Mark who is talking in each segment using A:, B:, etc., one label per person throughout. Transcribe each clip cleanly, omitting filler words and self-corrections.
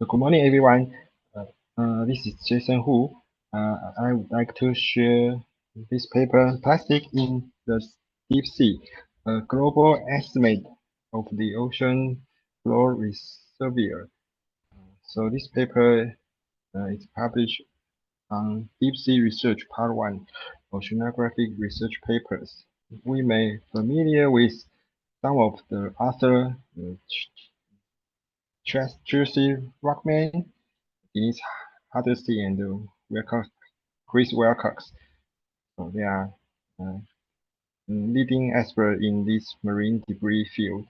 A: Good morning, everyone. This is Jason Hu. I would like to share this paper, Plastic in the Deep Sea, a global estimate of the ocean floor reservoir. So this paper is published on Deep Sea Research Part 1, Oceanographic Research Papers. We may be familiar with some of the author, Rochman, Denise Hardesty, and Wilcox. So they are leading experts in this marine debris field.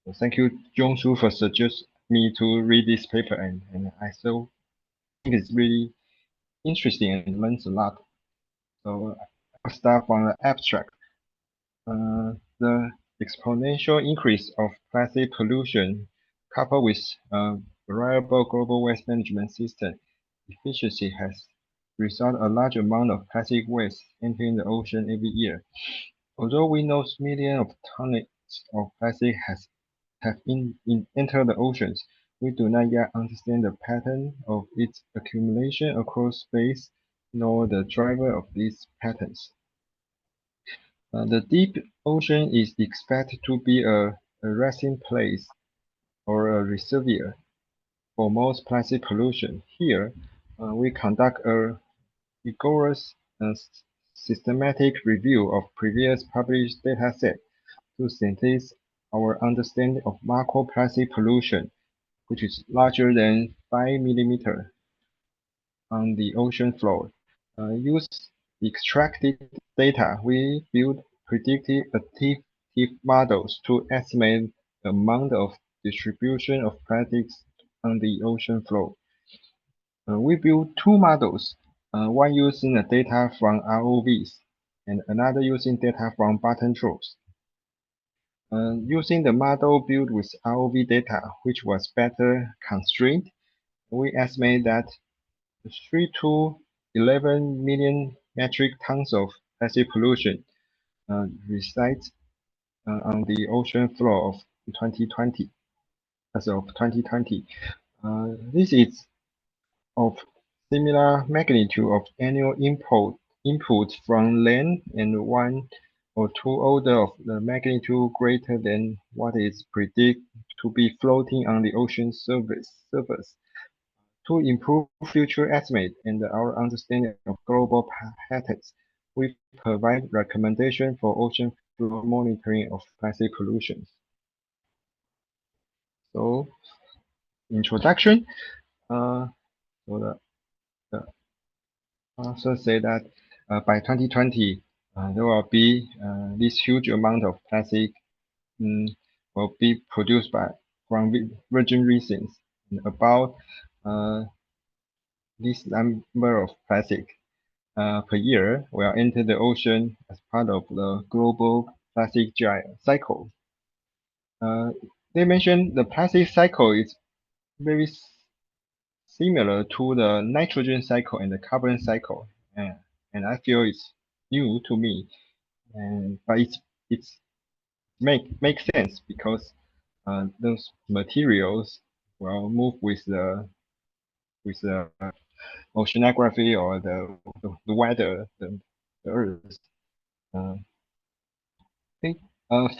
A: So thank you, Zhongxu, for suggesting me to read this paper, and I so think it's really interesting and learns a lot. So I'll start from the abstract. The exponential increase of plastic pollution, coupled with a reliable global waste management system efficiency, has resulted a large amount of plastic waste entering the ocean every year. Although we know millions of tons of plastic have entered the oceans, we do not yet understand the pattern of its accumulation across space, nor the driver of these patterns. The deep ocean is expected to be a resting place or a reservoir for most plastic pollution. Here, we conduct a rigorous systematic review of previous published datasets to synthesize our understanding of macroplastic pollution, which is larger than 5 millimeters on the ocean floor. Use extracted data, we build predictive adaptive models to estimate the amount of distribution of plastics on the ocean floor. We built two models, one using the data from ROVs and another using data from bottom trawls. Using the model built with ROV data, which was better constrained, we estimate that 3 to 11 million metric tons of plastic pollution resides on the ocean floor of 2020. As of 2020, this is of similar magnitude of annual input from land and 1 or 2 order of the magnitude greater than what is predicted to be floating on the ocean surface. To improve future estimates and our understanding of global patterns, we provide recommendations for ocean floor monitoring of plastic pollution. So, introduction. So the author say that by 2020, there will be this huge amount of plastic will be produced from virgin regions. About this number of plastic per year will enter the ocean as part of the global plastic cycle. They mentioned the plastic cycle is very similar to the nitrogen cycle and the carbon cycle, and I feel it's new to me, but it's makes sense because those materials will move with the oceanography or the weather, the earth.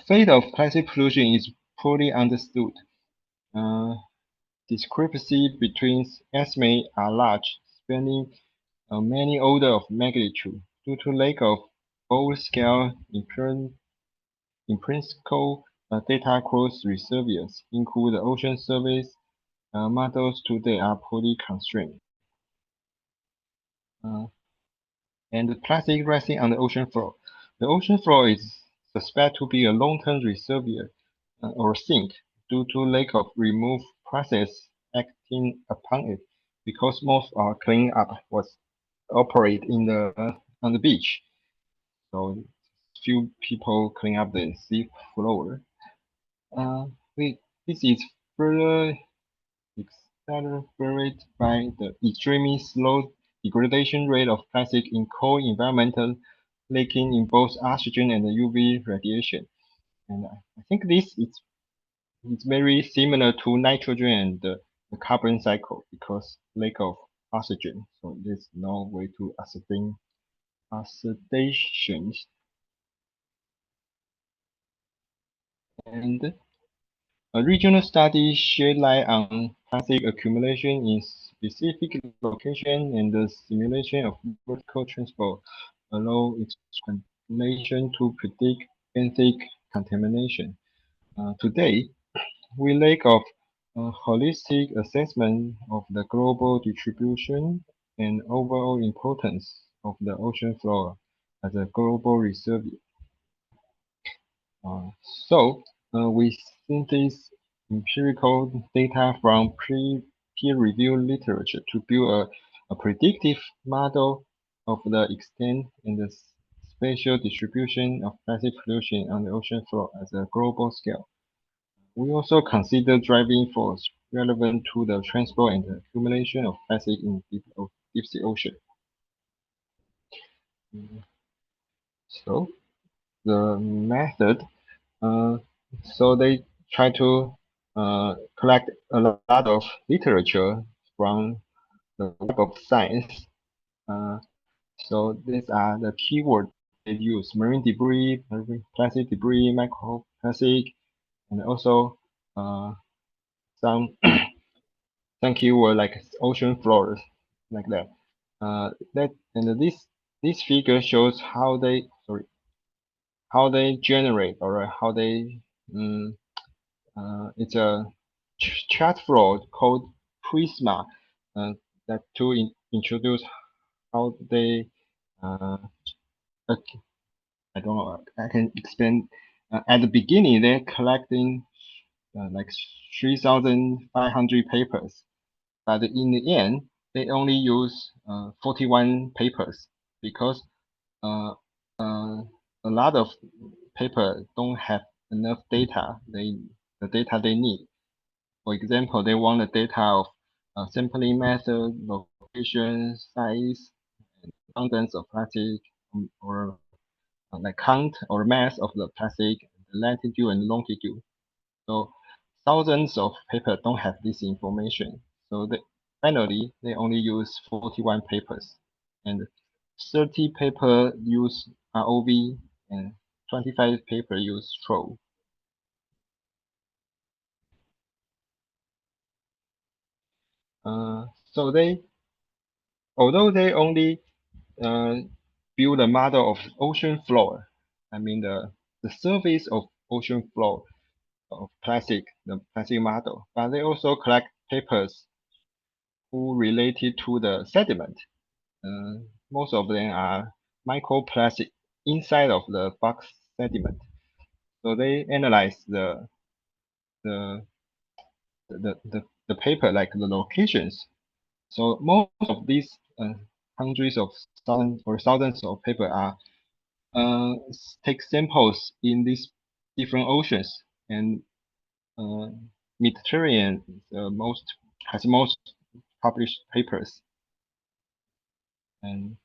A: Fate of plastic pollution is poorly understood. Discrepancy between estimates are large, spanning many orders of magnitude due to lack of full-scale empirical data across reservoirs, including the ocean surface. Models today are poorly constrained. And the plastic resting on the ocean floor. The ocean floor is suspected to be a long-term reservoir or sink due to lack of remove process acting upon it, because most cleanup was operated on the beach. So few people clean up the sea floor. This is further accelerated by the extremely slow degradation rate of plastic in cold environmental, leaking in both oxygen and UV radiation. And I think this is it's very similar to nitrogen and the carbon cycle because lack of oxygen. So there's no way to oxidation. And regional studies shed light on plastic accumulation in specific location and the simulation of vertical transport allow extrapolation to predict benthic contamination. Today, we lack of holistic assessment of the global distribution and overall importance of the ocean floor as a global reservoir. So we synthesize empirical data from peer-reviewed literature to build a predictive model of the extent and the spatial distribution of plastic pollution on the ocean floor at a global scale. We also consider driving force relevant to the transport and the accumulation of plastic in deep sea ocean. So the method, so they try to collect a lot of literature from the Web of Science. So these are the keywords they use: marine debris, plastic debris, microplastic, and also some some keyword like ocean floors, like that. This figure shows how they generate, or how they it's a chat flow called Prisma that to introduce how they I don't know, I can explain. At the beginning, they're collecting like 3,500 papers, but in the end, they only use 41 papers because uh, a lot of paper don't have enough data. The data they need. For example, they want the data of sampling method, location, size, and abundance of plastic, or like count or mass of the plastic, the latitude and longitude. So thousands of papers don't have this information. So finally, they only use 41 papers, and 30 paper use ROV, and 25 paper use TROll. So although they only build a model of ocean floor, I mean the surface of ocean floor of the plastic model, but they also collect papers who related to the sediment. Most of them are microplastic inside of the box sediment. So they analyze the paper, like the locations. So most of these hundreds of thousands of paper are take samples in these different oceans, and Mediterranean has most published papers, and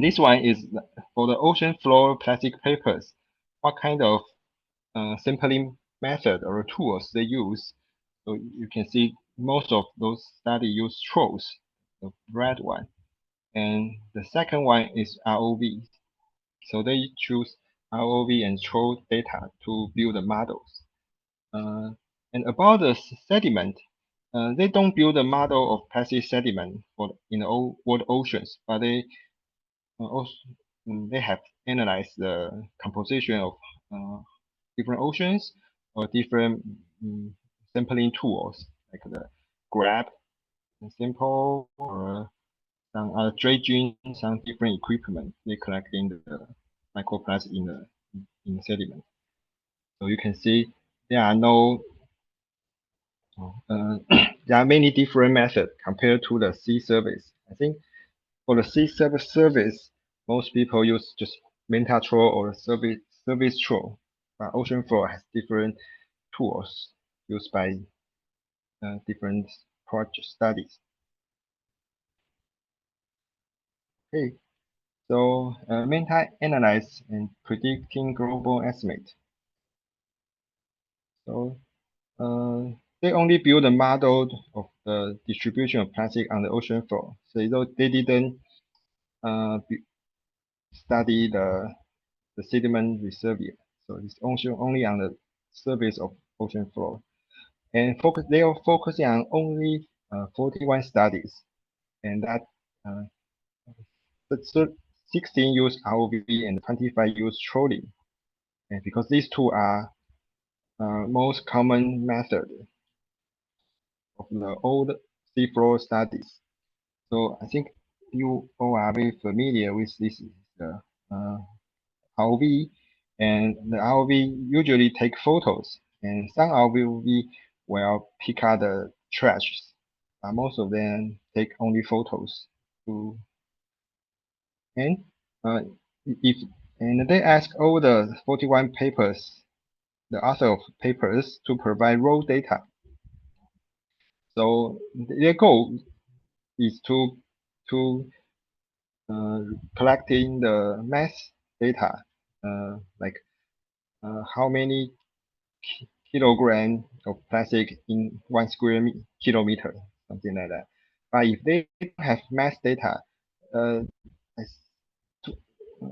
A: this one is for the ocean floor plastic papers. What kind of sampling method or tools they use? So you can see most of those studies use TROLls, the red one, and the second one is ROV. So they choose ROV and TROll data to build the models. And about the sediment, they don't build a model of plastic sediment in the world oceans, but also they have analyzed the composition of different oceans or different sampling tools, like the grab sample, or some dredging, some different equipment they collecting the microplastic in the sediment. So you can see there are no there are many different methods compared to the sea surface. I think for the sea surface, most people use just manta trawl or surface trawl, but ocean floor has different tools used by different project studies. Okay, so meta-analyze and predicting global estimate. So they only build a model of the distribution of plastic on the ocean floor. So they didn't study the sediment reservoir. So it's only on the surface of ocean floor. And they are focusing on only 41 studies. And that 16 use ROV and 25 use trolling. And because these two are most common method of the old seafloor studies. So I think you all are very familiar with this ROV, and the ROV usually take photos, and some ROV will pick up the trash, but most of them take only photos. And they ask all the 41 papers, the author of papers, to provide raw data. So their goal is to collecting the mass data, like how many kilogram of plastic in 1 square kilometer, something like that. But if they don't have mass data,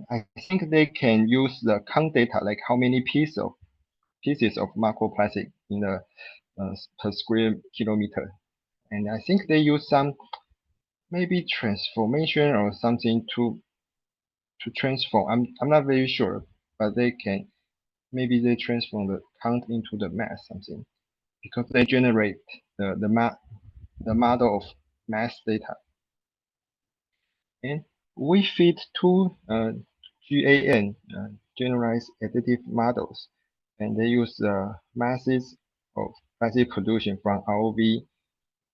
A: I think they can use the count data, like how many pieces of microplastic in the per square kilometer. And I think they use some maybe transformation or something to transform. I'm not very sure, but they can, maybe they transform the count into the mass something, because they generate the model of mass data. And we feed two GAN generalized additive models, and they use the masses of plastic pollution from ROV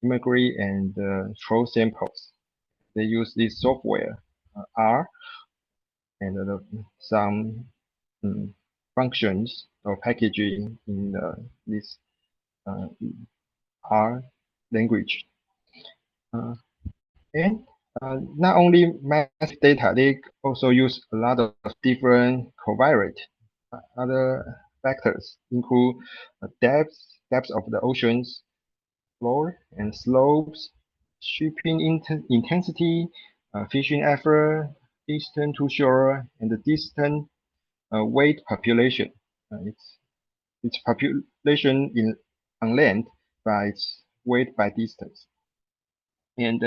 A: imagery and troll samples. They use this software R and some functions or packaging in this R language. And not only mass data, they also use a lot of different covariate. Other factors include depths of the oceans floor and slopes, shipping intensity, fishing effort, distance to shore, and the distant weight population. Its population on land by its weight by distance. And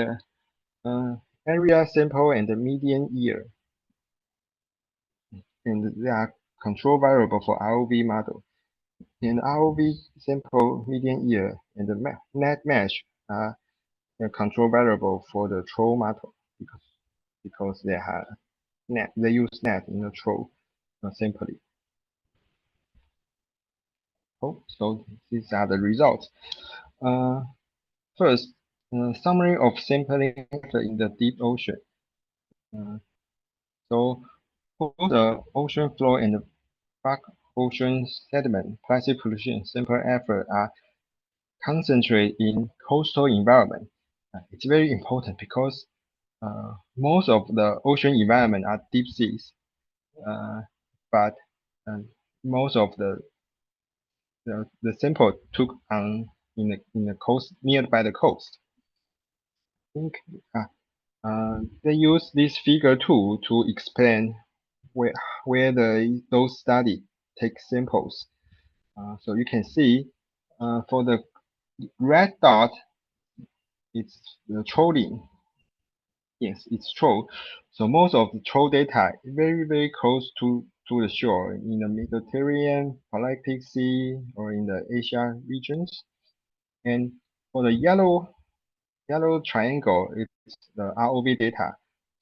A: area sample and the median year. And they are control variable for ROV model. And ROV sample median year and the net mesh are a control variable for the troll model because they have net. They use net in the troll sampling. So these are the results. First, summary of sampling in the deep ocean. So both the ocean floor and the back ocean sediment plastic pollution sample effort are concentrated in coastal environment. It's very important because most of the ocean environment are deep seas, but most of the sample took on in the coast nearby the coast. I think they use this figure 2 to explain where those studies take samples. So you can see for the red dot, it's the trolling. Yes, it's troll. So most of the troll data very, very close to the shore in the Mediterranean, Atlantic Sea, or in the Asia regions. And for the yellow triangle, it's the ROV data.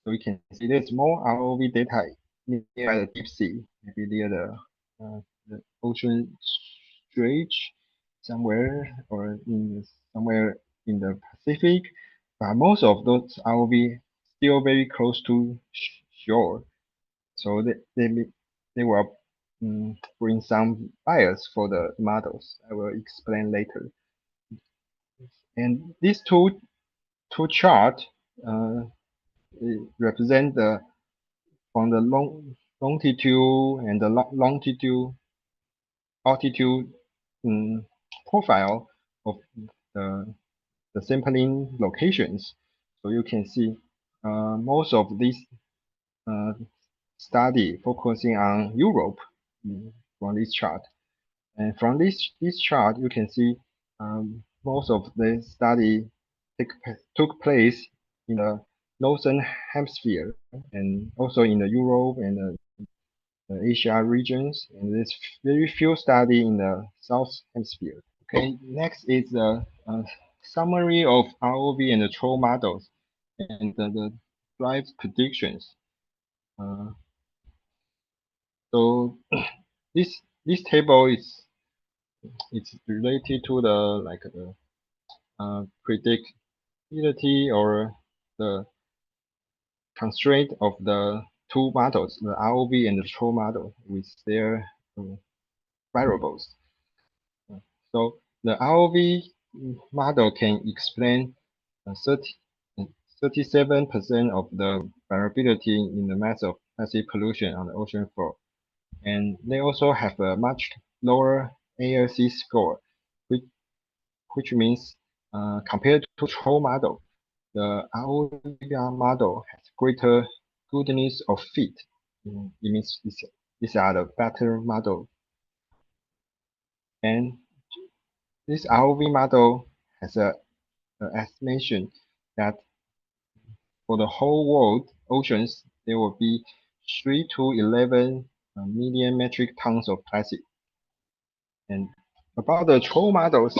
A: So you can see there's more ROV data near the deep sea, maybe near the ocean stretch somewhere, or somewhere in the Pacific. But most of those ROV still very close to shore. So they will bring some bias for the models. I will explain later. And these two chart represent from the longitude and the longitude altitude profile of the sampling locations. So you can see most of these study focusing on Europe from this chart. And from this chart, you can see most of the study took place in the northern hemisphere and also in the Europe and the Asia regions. And there's very few study in the south hemisphere. Okay, next is the summary of ROV and the troll models and the drive predictions. So this table is related to the predictability or the constraint of the two models, the ROV and the troll model, with their variables. So the ROV model can explain 37% of the variability in the mass of plastic pollution on the ocean floor. And they also have a much lower ALC score, which means compared to troll model, the ROV model has greater goodness of fit. It means these are the better model. And this ROV model has an estimation that for the whole world oceans, there will be 3 to 11 million metric tons of plastic. And about the troll models,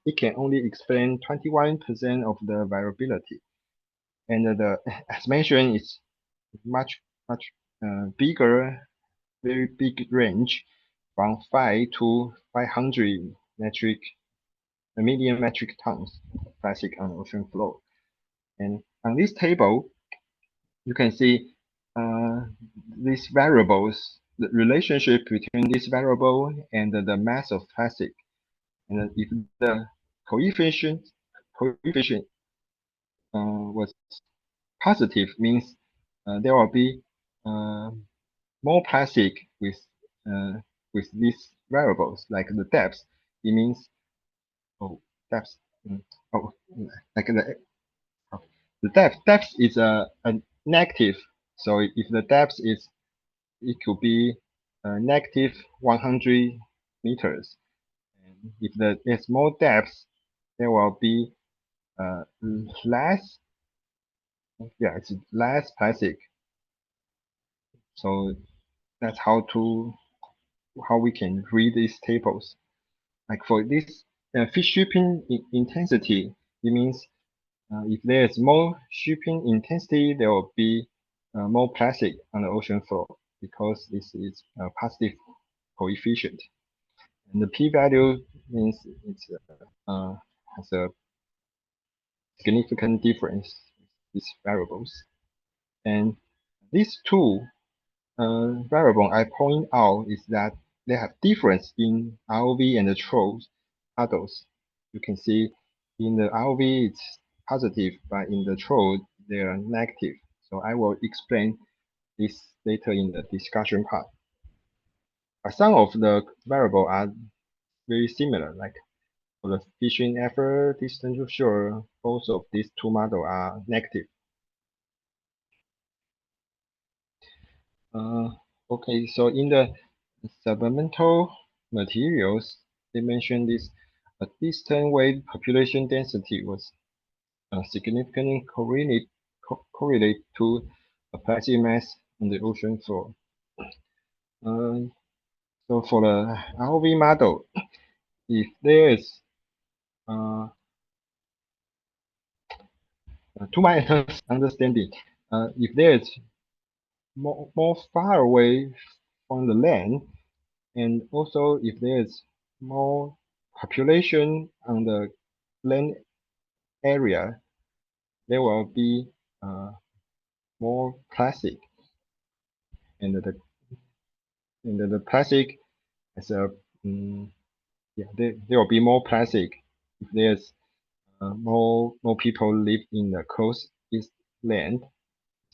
A: it can only explain 21% of the variability. And the estimation is much bigger, very big range from 5 to 500 million metric tons of plastic on the ocean floor. And on this table, you can see these variables, the relationship between this variable and the mass of plastic. And if the coefficient was positive, means there will be more plastic with these variables, like the depth. It means depth. Like the depth is a negative. So if the depth is, it could be negative 100 meters. And if there's more depth, there will be less. Yeah, it's less plastic. So that's how we can read these tables. Like for this fish shipping intensity, it means if there's more shipping intensity, there will be more plastic on the ocean floor because this is a positive coefficient. And the p-value means it has a significant difference with these variables. And these two variable I point out is that they have difference in ROV and the troll models. You can see in the ROV it's positive, but in the troll they are negative. So I will explain this later in the discussion part. But some of the variables are very similar, like for the fishing effort, distance to shore, both of these two models are negative. Okay, so in the supplemental materials, they mentioned this distant wave population density was significantly correlate to a plastic mass on the ocean floor. So for the ROV model, if there is to my understanding, if there is more far away from the land, and also if there is more population on the land area, there will be more plastic, and the plastic as a there will be more plastic if there's more people live in the coast east land,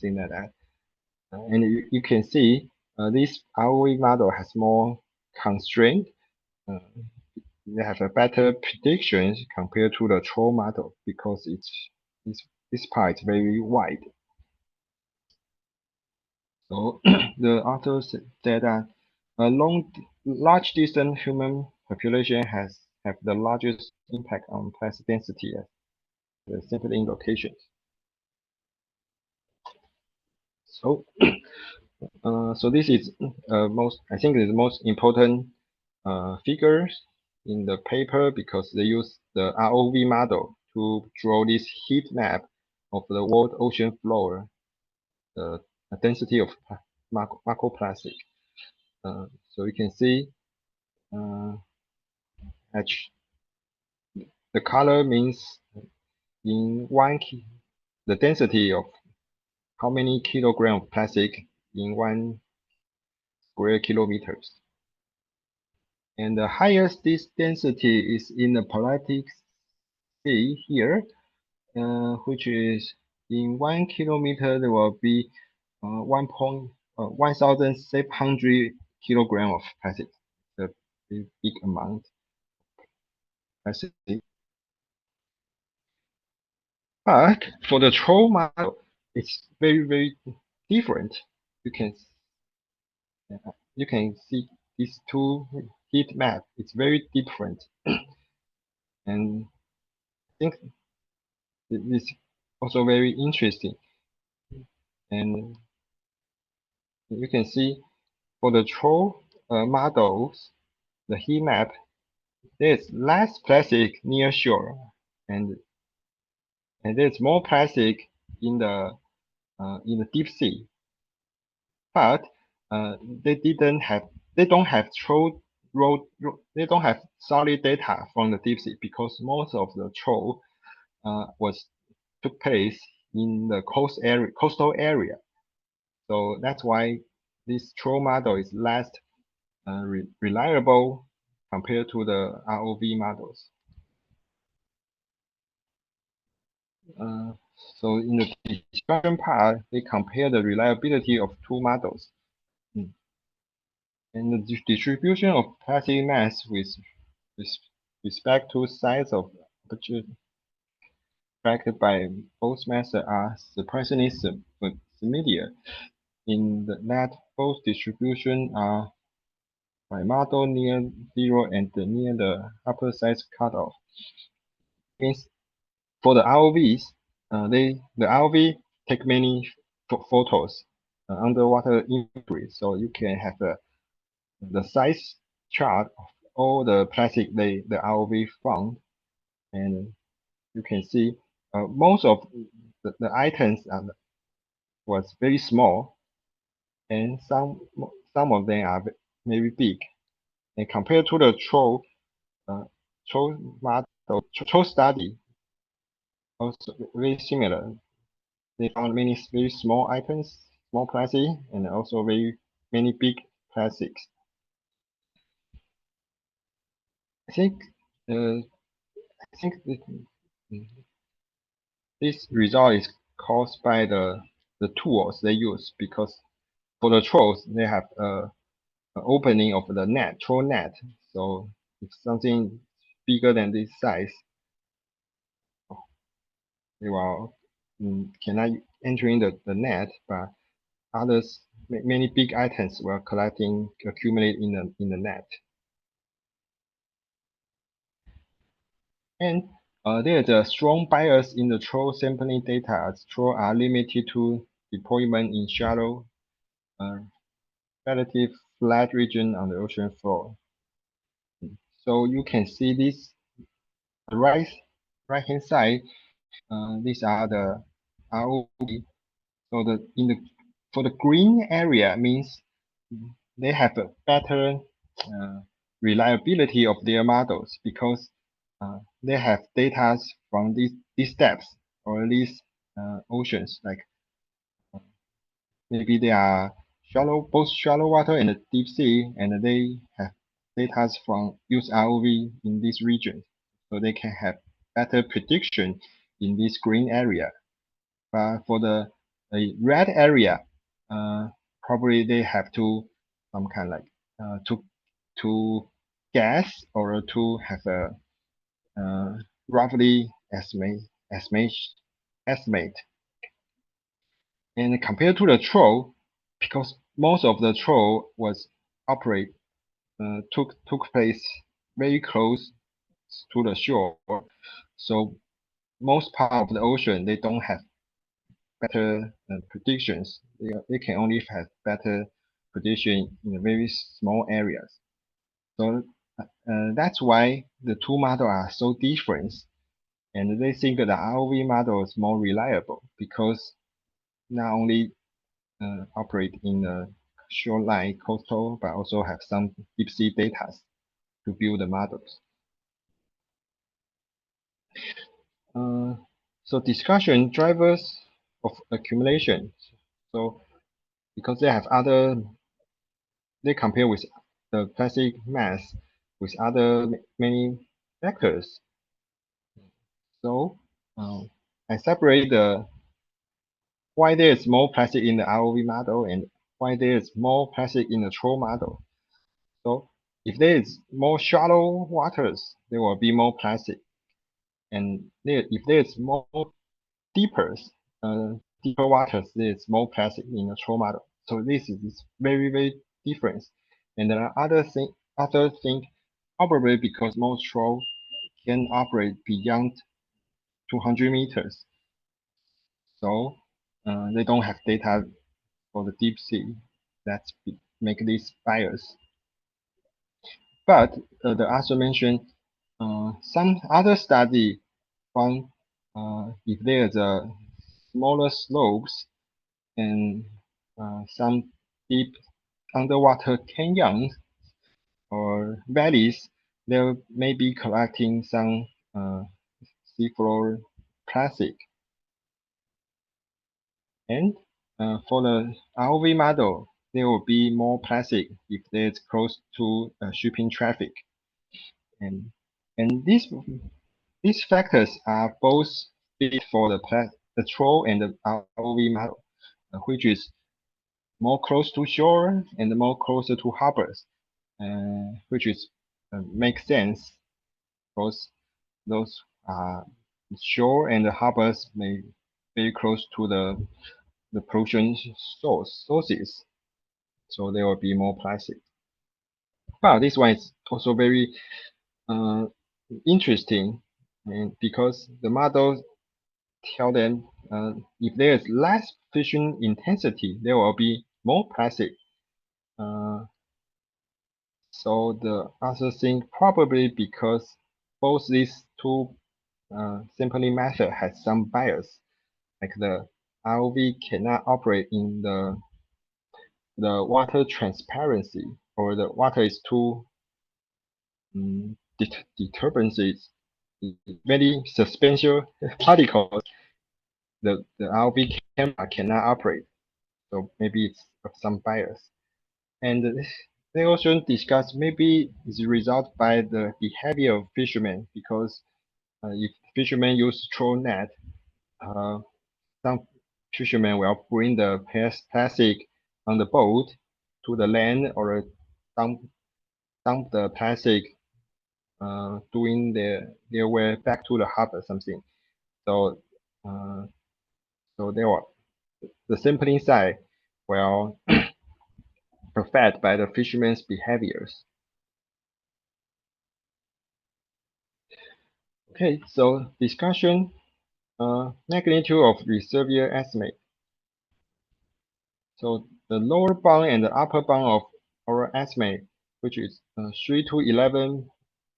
A: thing like that. And you can see this ROV model has more constraint they have a better predictions compared to the troll model because this part is very wide. So the authors said that a large distance human population have the largest impact on plastic density as the sampling locations. So so this is I think is the most important figures in the paper because they use the ROV model to draw this heat map of the world ocean floor, the density of microplastic. So you can see the color means in the density of how many kilogram of plastic in 1 square kilometers. And the highest this density is in the Polatic Sea here, which is in 1 kilometer there will be 1,700 kilogram of plastic. A big amount of plastic. But for the troll model, it's very different. You can see these two heat map. It's very different, and I think it's also very interesting. And you can see for the troll models, the heat map, there's less plastic near shore, and there's more plastic in the deep sea. But they don't have solid data from the deep sea because most of the troll took place in the coastal area. So that's why this troll model is less reliable compared to the ROV models. So in the discussion part, they compare the reliability of two models. And the distribution of plastic mass with respect to size of aperture tracked by both methods are surprisingly similar in that both distributions are by model near zero and near the upper size cutoff. Means for the ROVs, the ROV take many photos underwater imagery, so you can have the size chart of all the plastic the ROV found, and you can see most of the items was very small, and some of them are very big. And compared to the troll study, also very similar. They found many very small items, small plastic, and also very many big plastics. I think this result is caused by the tools they use, because for the trolls they have an opening of the troll net. So if something bigger than this size, they will cannot enter in the net, but others, many big items were accumulate in the net. And there's a strong bias in the troll sampling data, as trolls are limited to deployment in shallow, relative flat region on the ocean floor. So you can see this right hand side. These are the ROV. So for the green area means they have a better reliability of their models because they have data from these depths or these oceans. Like maybe they are both shallow water and the deep sea, and they have data from use ROV in this region, so they can have better prediction in this green area. But for the red area, probably they have to some kind like to guess or to have a roughly estimate. And compared to the troll, because most of the troll was took place very close to the shore, so most part of the ocean they don't have better predictions. They can only have better prediction in very small areas. So that's why the two models are so different. And they think that the ROV model is more reliable because not only operate in the shoreline coastal, but also have some deep sea data to build the models. So discussion drivers of accumulation. So because they have they compare with the plastic mass with other many factors. So I separate why there is more plastic in the ROV model and why there is more plastic in the troll model. So if there is more shallow waters, there will be more plastic. And if there is more deeper waters, there is more plastic in the troll model. So this is very, very different. And there are other things probably because most troll can operate beyond 200 meters. So they don't have data for the deep sea. That make this bias. But the also mentioned some other study found if there's a smaller slopes and some deep underwater canyons or valleys, there may be collecting some seafloor plastic. And for the ROV model, there will be more plastic if there's close to shipping traffic. And these factors are both fit for the troll and the ROV model, which is more close to shore and more closer to harbors, which is makes sense because those shore and the harbors may be very close to the pollution sources, so there will be more plastic. But this one is also very interesting, and because the models tell them if there is less fishing intensity, there will be more plastic. So the other thing probably because both these two sampling method has some bias, like the ROV cannot operate in the water transparency, or the water is too disturbances, very substantial particles. The ROV camera cannot operate, so maybe it's some bias. And they also discuss maybe it's a result by the behavior of fishermen, because if fishermen use troll net, some fishermen will bring the plastic on the boat to the land or dump the plastic doing their way back to the harbor something. So so there were the sampling side will affected by the fishermen's behaviors. Okay, so discussion magnitude of reservoir estimate. So the lower bound and the upper bound of our estimate, which is 3 to 11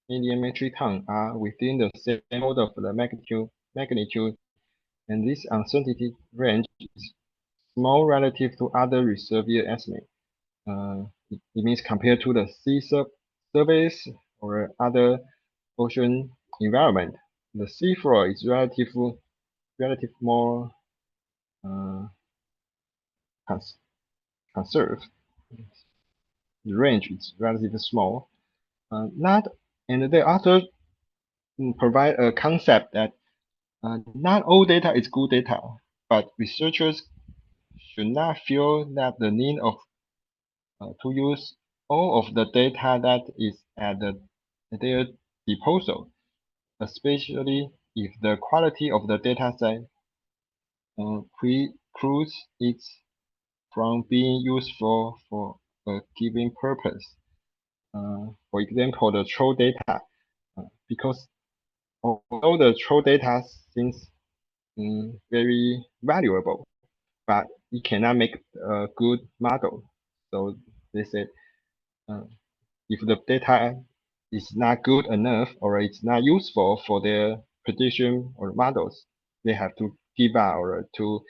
A: million metric ton, are within the same mode of the magnitude, and this uncertainty range is small relative to other reservoir estimate. It means compared to the sea surface or other ocean environment, the seafloor is relative more conserved. The range is relatively small. And they also provide a concept that not all data is good data, but researchers should not feel that the need of to use all of the data that is at their disposal, especially if the quality of the data set precludes it from being useful for a given purpose. For example, the troll data, because although the troll data seems very valuable, but it cannot make a good model. So they said, if the data is not good enough or it's not useful for their prediction or models, they have to give out or to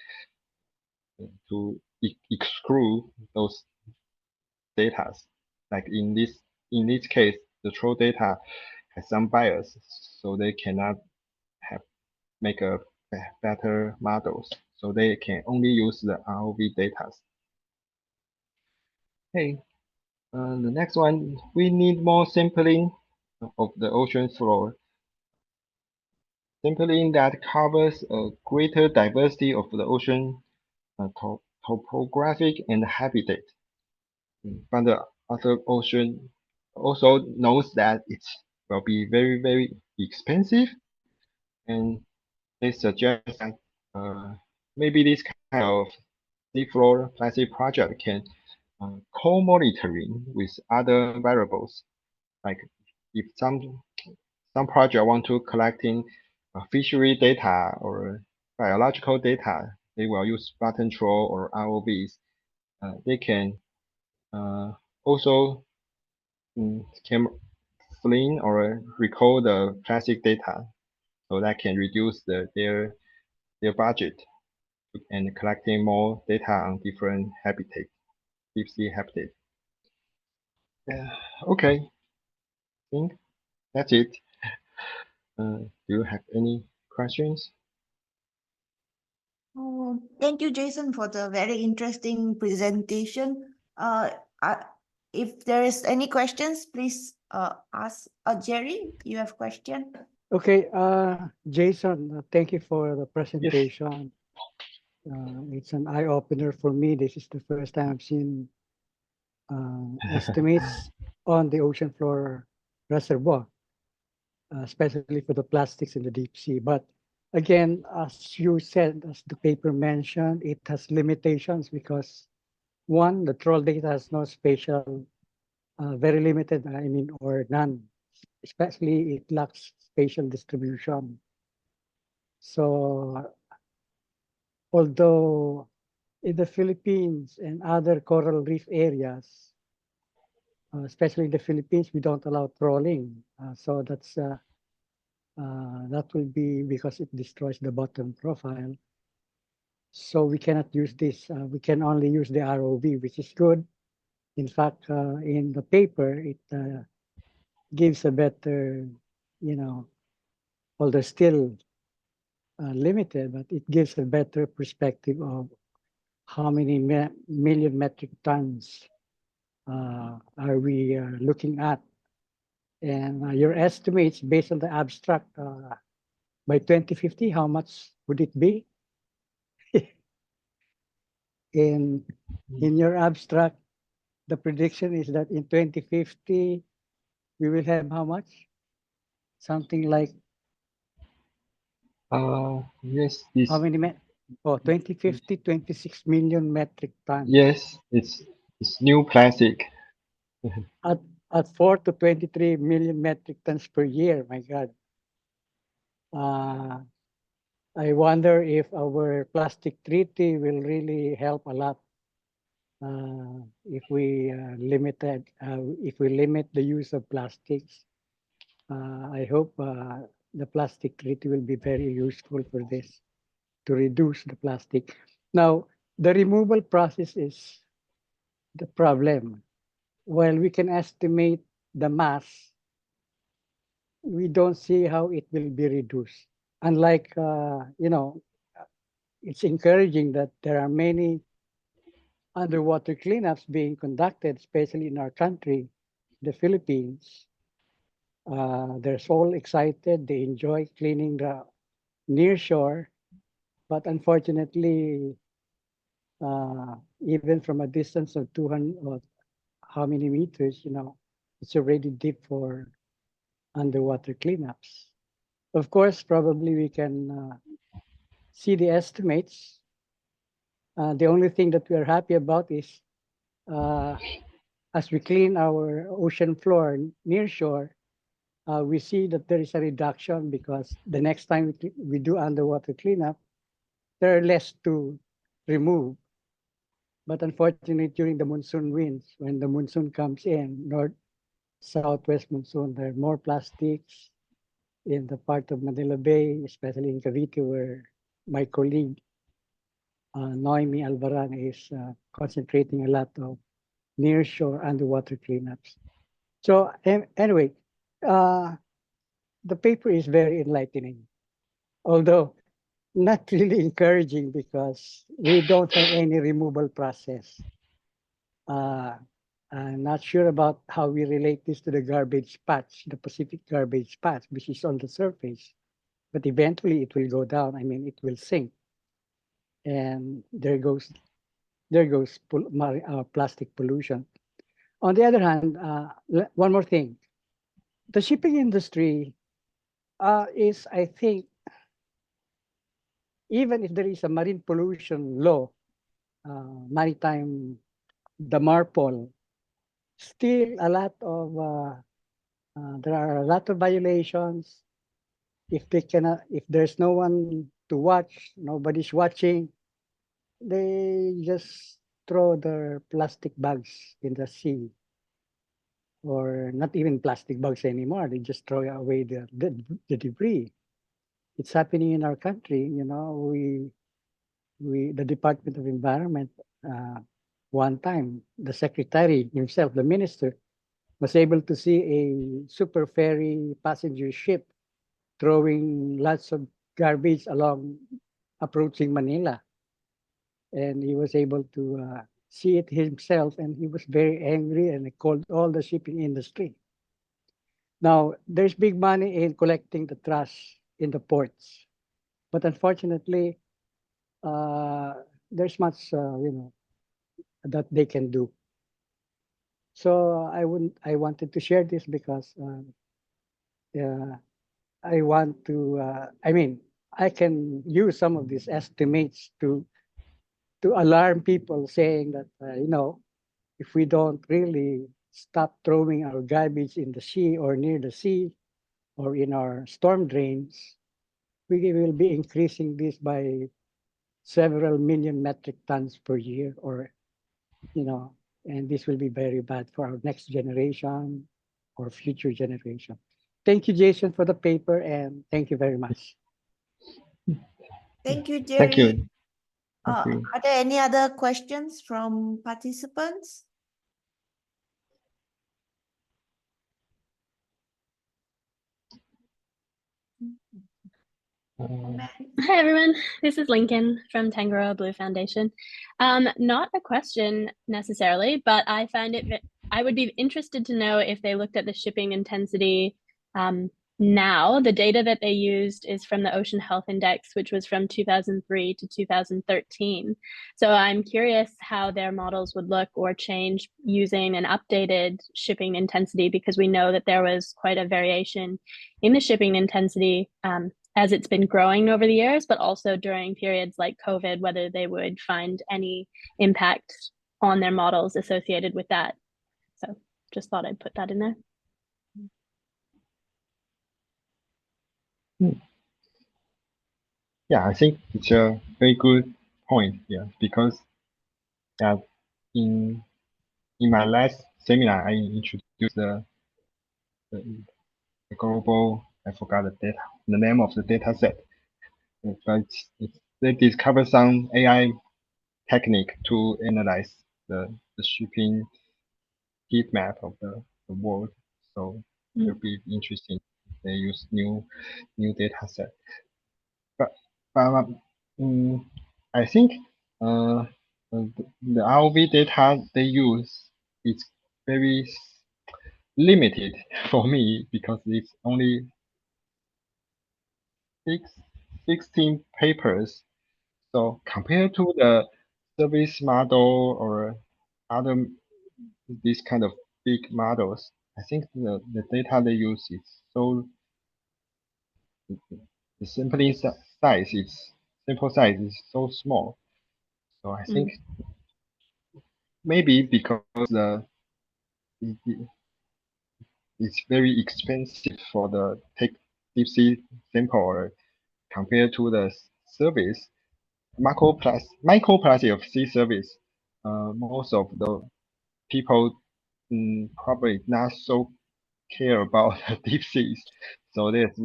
A: exclude those data. Like in this case, the troll data has some bias, so they cannot make a better models. So they can only use the ROV data. Hey, the next one, we need more sampling of the ocean floor. Sampling that covers a greater diversity of the ocean topographic and habitat. But the other ocean also knows that it will be very, very expensive, and they suggest that maybe this kind of seafloor plastic project can co-monitoring with other variables. Like if some project want to collecting fishery data or biological data, they will use button troll or ROVs. They can also can clean or recall the plastic data, so that can reduce their budget and collecting more data on different habitat, deep sea habitat. Okay, I think that's it. Do you have any questions?
B: Oh, thank you, Jason, for the very interesting presentation. If there is any questions, please ask. Jerry, you have question?
C: Okay, Jason, thank you for the
A: Yes.
C: presentation. It's an eye opener for me. This is the first time I've seen estimates on the ocean floor reservoir, especially for the plastics in the deep sea. But again, as you said, as the paper mentioned, it has limitations because one, the troll data has no spatial, very limited, or none. Especially it lacks spatial distribution. So although in the Philippines and other coral reef areas, especially the Philippines, we don't allow trawling. So that will be because it destroys the bottom profile. So we cannot use this. We can only use the ROV, which is good. In fact, in the paper, it gives a better, although still limited, but it gives a better perspective of how many million metric tons are we looking at. And your estimates based on the abstract, by 2050, how much would it be? in your abstract, the prediction is that in 2050, we will have how much? Something like
A: Yes, this.
C: how many? 2050, 26 million metric tons.
A: Yes, it's new plastic.
C: At 4 to 23 million metric tons per year. My God. I wonder if our plastic treaty will really help a lot. If we limit the use of plastics. I hope the plastic treaty will be very useful for this, to reduce the plastic. Now, the removal process is the problem. While we can estimate the mass, we don't see how it will be reduced. Unlike, it's encouraging that there are many underwater cleanups being conducted, especially in our country, the Philippines. They're all excited. They enjoy cleaning the near shore, but unfortunately, even from a distance of 200 or how many meters, it's already deep for underwater cleanups. Of course, probably we can see the estimates. The only thing that we are happy about is as we clean our ocean floor near shore, we see that there is a reduction because the next time we do underwater cleanup, there are less to remove. But unfortunately, during the monsoon winds, when the monsoon comes in, north, southwest monsoon, there are more plastics in the part of Manila Bay, especially in Cavite, where my colleague, Noemi Alvaran, is concentrating a lot of nearshore underwater cleanups. So anyway, the paper is very enlightening, although not really encouraging because we don't have any removal process. I'm not sure about how we relate this to the garbage patch, the Pacific garbage patch, which is on the surface, but eventually it will go down. I mean, it will sink, and there goes plastic pollution. On the other hand, one more thing, the shipping industry is, I think, even if there is a marine pollution law, maritime, the MARPOL, still a lot of there are a lot of violations. If there's no one to watch, nobody's watching, they just throw their plastic bags in the sea, or not even plastic bags anymore. They just throw away the debris. It's happening in our country. You know, the Department of Environment, one time, the secretary himself, the minister, was able to see a super ferry passenger ship throwing lots of garbage along approaching Manila. And he was able to see it himself, and he was very angry and he called all the shipping industry. Now, there's big money in collecting the trash in the ports, but unfortunately, there's much, that they can do. So I wanted to share this because I want to, I can use some of these estimates to alarm people, saying that, if we don't really stop throwing our garbage in the sea or near the sea or in our storm drains, we will be increasing this by several million metric tons per year, or, and this will be very bad for our next generation or future generation. Thank you, Jason, for the paper, and thank you very much.
B: Thank you, Jerry.
A: Thank you. Thank you.
B: Are there any other questions from participants?
D: Hi, everyone. This is Lincoln from Tangaroa Blue Foundation. Not a question necessarily, but I would be interested to know if they looked at the shipping intensity now. The data that they used is from the Ocean Health Index, which was from 2003 to 2013. So I'm curious how their models would look or change using an updated shipping intensity, because we know that there was quite a variation in the shipping intensity as it's been growing over the years, but also during periods like COVID, whether they would find any impact on their models associated with that. So just thought I'd put that in there.
A: Yeah, I think it's a very good point. Yeah, because in my last seminar, I introduced the global, I forgot the name of the data set, but they discover some AI technique to analyze the shipping heat map of the world. So it'll be interesting. They use new data set. But I think the ROV data they use is very limited for me, because it's only 16 papers. So compared to the service model or other these kind of big models, I think the data they use is so the sampling size is so small. So I think maybe because it's very expensive for the take deep sea sample compared to the service microplastic of sea service. Most of the people probably not so care about the deep seas, so there's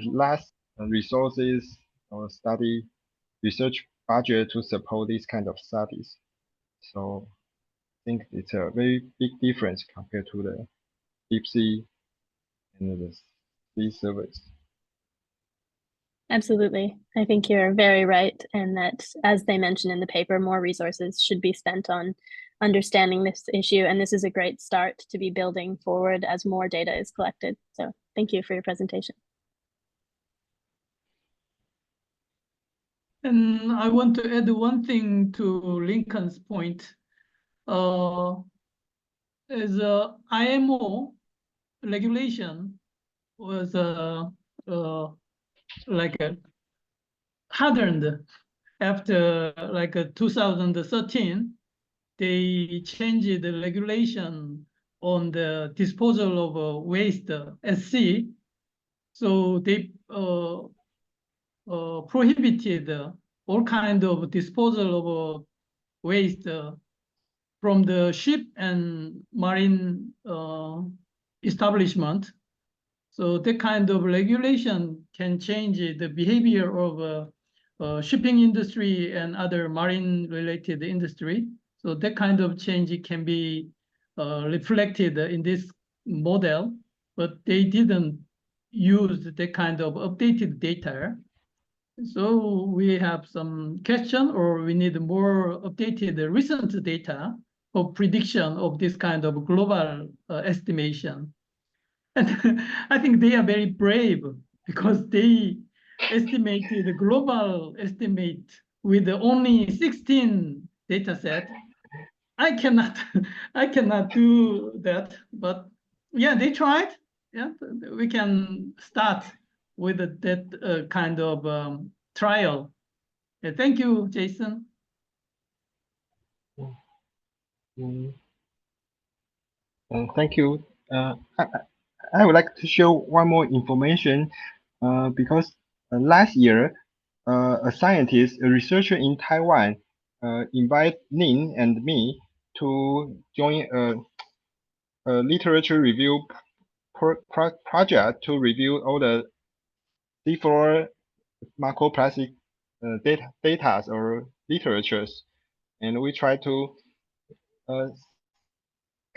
A: less resources or research budget to support these kind of studies. So I think it's a very big difference compared to the deep sea and the sea service.
D: Absolutely. I think you're very right. And that, as they mention in the paper, more resources should be spent on understanding this issue. And this is a great start to be building forward as more data is collected. So thank you for your presentation.
E: And I want to add one thing to Lincoln's point. As a IMO regulation was hardened after 2013, they changed the regulation on the disposal of waste at sea. So they prohibited all kind of disposal of waste from the ship and marine establishment. So that kind of regulation can change the behavior of shipping industry and other marine related industry. So that kind of change can be reflected in this model, but they didn't use that kind of updated data. So we have some question, or we need more updated recent data for prediction of this kind of global estimation. And I think they are very brave because they estimated the global estimate with only 16 data set. I cannot do that, but yeah, they tried. Yeah, we can start with that kind of trial. Thank you, Jason.
A: Thank you. I would like to share one more information because last year, a scientist, a researcher in Taiwan, invited Ning and me to join a literature review project to review all the seafloor macroplastic data or literatures, and we try to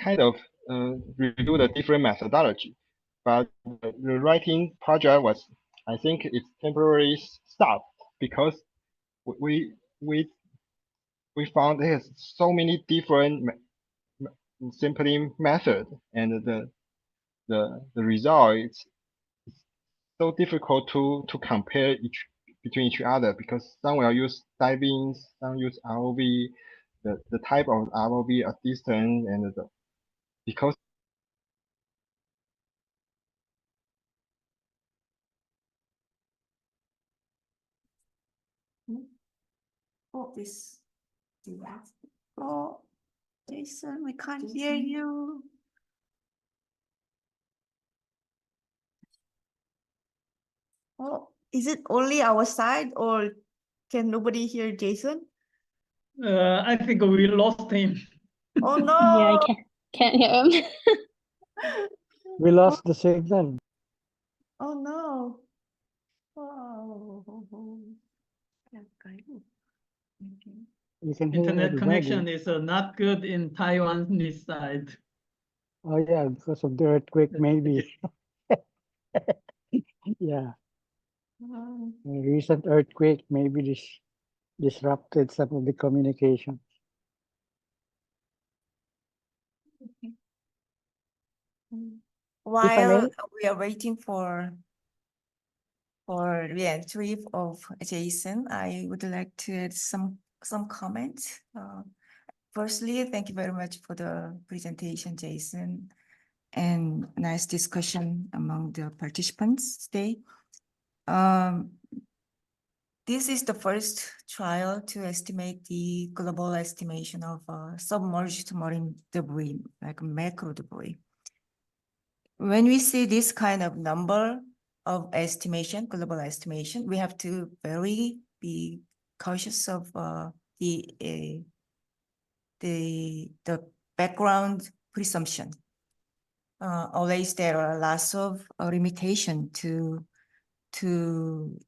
A: kind of review the different methodology. But the writing project was, I think, it's temporarily stopped because we found there's so many different sampling methods, and the result is so difficult to compare between each other, because some will use diving, some use ROV, the type of ROV are distant, and because
B: Oh, this. Oh, Jason, we can't hear you. Oh, is it only our side, or can nobody hear Jason?
E: I think we lost him.
B: Oh no.
D: Yeah, I can't hear him.
C: We lost the signal.
B: Oh no. Oh. Okay.
C: You can hear
E: Internet
C: everybody.
E: connection is not good in Taiwanese side.
C: Oh yeah, because of the earthquake, maybe. Yeah, a recent earthquake maybe disrupted some of the communication.
B: While we are waiting for the entry of Jason, I would like to add some comments. Firstly, thank you very much for the presentation, Jason. and nice discussion among the participants today. This is the first trial to estimate the global estimation of submerged marine debris, like macro debris. When we see this kind of number of estimation, global estimation, we have to be cautious of the background presumption. Always there are lots of limitation to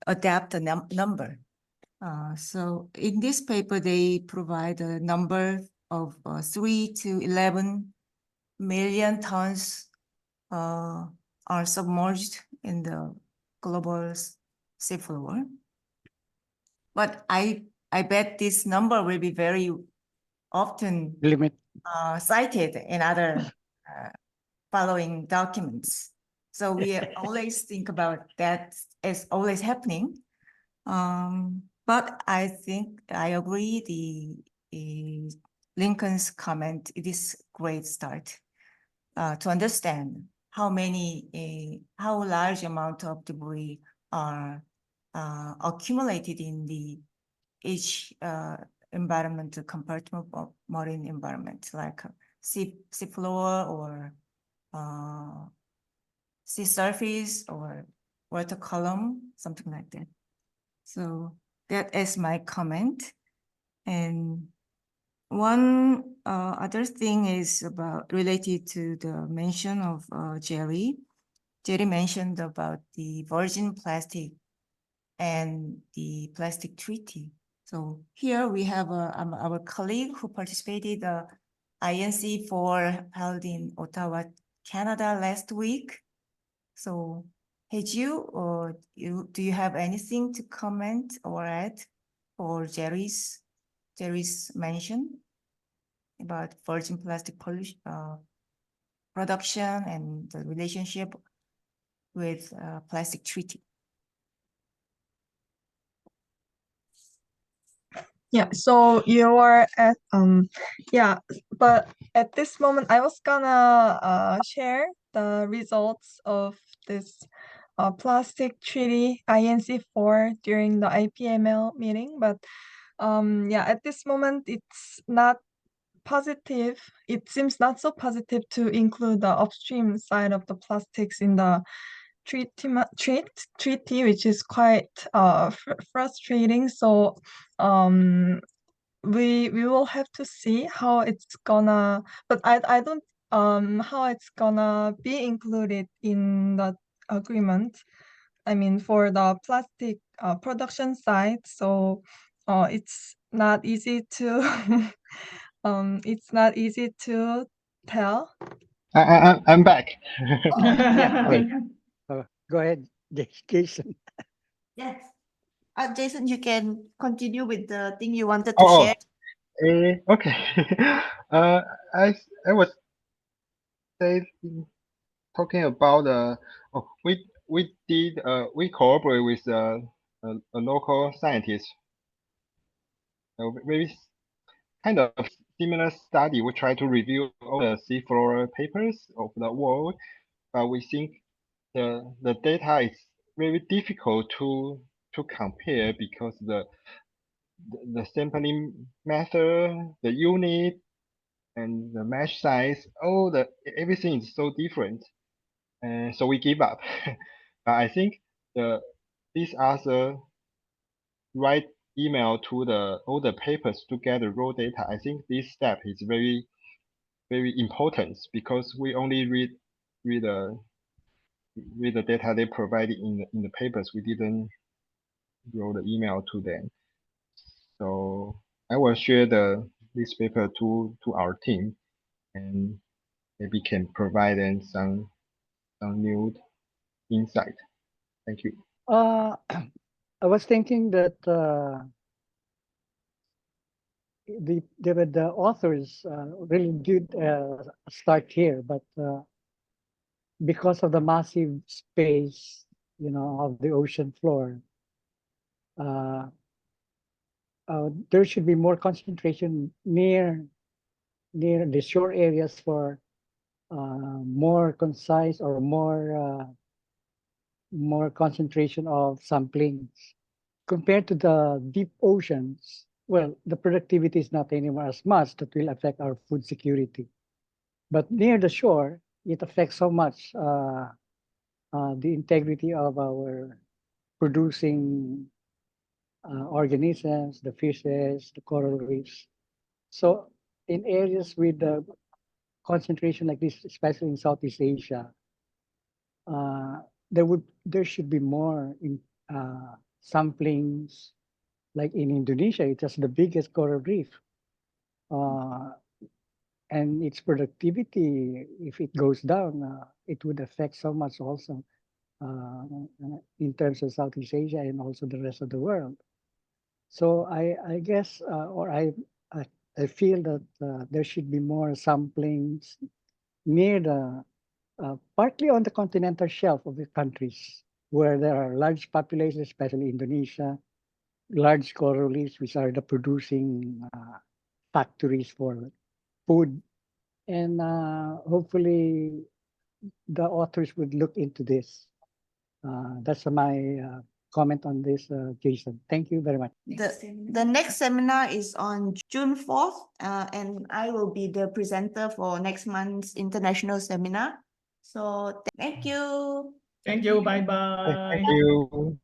B: adapt a number. So in this paper, they provide a number of 3 to 11 million tons are submerged in the global seafloor. But I bet this number will be very often cited in other following documents. So we always think about that as always happening. But I think I agree the Lincoln's comment, it is great start to understand how large amount of debris are accumulated in each environmental compartment of marine environment, like sea floor or sea surface or water column, something like that. So that is my comment. And one other thing is related to the mention of Jerry. Jerry mentioned about the virgin plastic and the plastic treaty. So here we have our colleague who participated INC4 held in Ottawa, Canada last week. So had do you have anything to comment or add for Jerry's mention about virgin plastic pollution, production and the relationship with plastic treaty?
F: Yeah, so you're at but at this moment I was gonna share the results of this plastic treaty INC4 during the IPML meeting, but at this moment it's not positive. It seems not so positive to include the upstream side of the plastics in the treaty, which is quite frustrating. So we will have to see how it's gonna, but I don't how it's gonna be included in the agreement. I mean, for the plastic production side. So it's not easy to it's not easy to tell.
A: I'm back.
C: Go ahead, Jason.
B: Yes. Jason, you can continue with the thing you wanted to share.
A: Okay. I was talking about we cooperate with a local scientist. Very kind of similar study. We try to review all the seafloor papers of the world, but we think the data is very difficult to compare because the sampling method, the unit, and the mesh size, everything is so different, and so we give up. But I think these are the right email to all the papers to get the raw data. I think this step is very, very important because we only read the data they provided in the papers. We didn't wrote the email to them. So I will share this paper to our team, and maybe can provide them some new insight. Thank you.
C: I was thinking that the authors really did start here, but because of the massive space, of the ocean floor, there should be more concentration near the shore areas for more concise or more concentration of samplings. Compared to the deep oceans, well, the productivity is not anymore as much that will affect our food security. But near the shore, it affects so much the integrity of our producing organisms, the fishes, the coral reefs. So in areas with the concentration like this, especially in Southeast Asia, there should be more in samplings. Like in Indonesia, it has the biggest coral reef, and its productivity, if it goes down, it would affect so much also in terms of Southeast Asia and also the rest of the world. So I guess, or I feel that there should be more samplings near the, partly on the continental shelf of the countries where there are large populations, especially Indonesia, large coral reefs, which are the producing factories for food. And hopefully the authors would look into this. That's my comment on this, Jason. Thank you very much.
B: The next seminar is on June 4th, and I will be the presenter for next month's international seminar. So thank you.
E: Thank you. Bye-bye.
A: Thank you.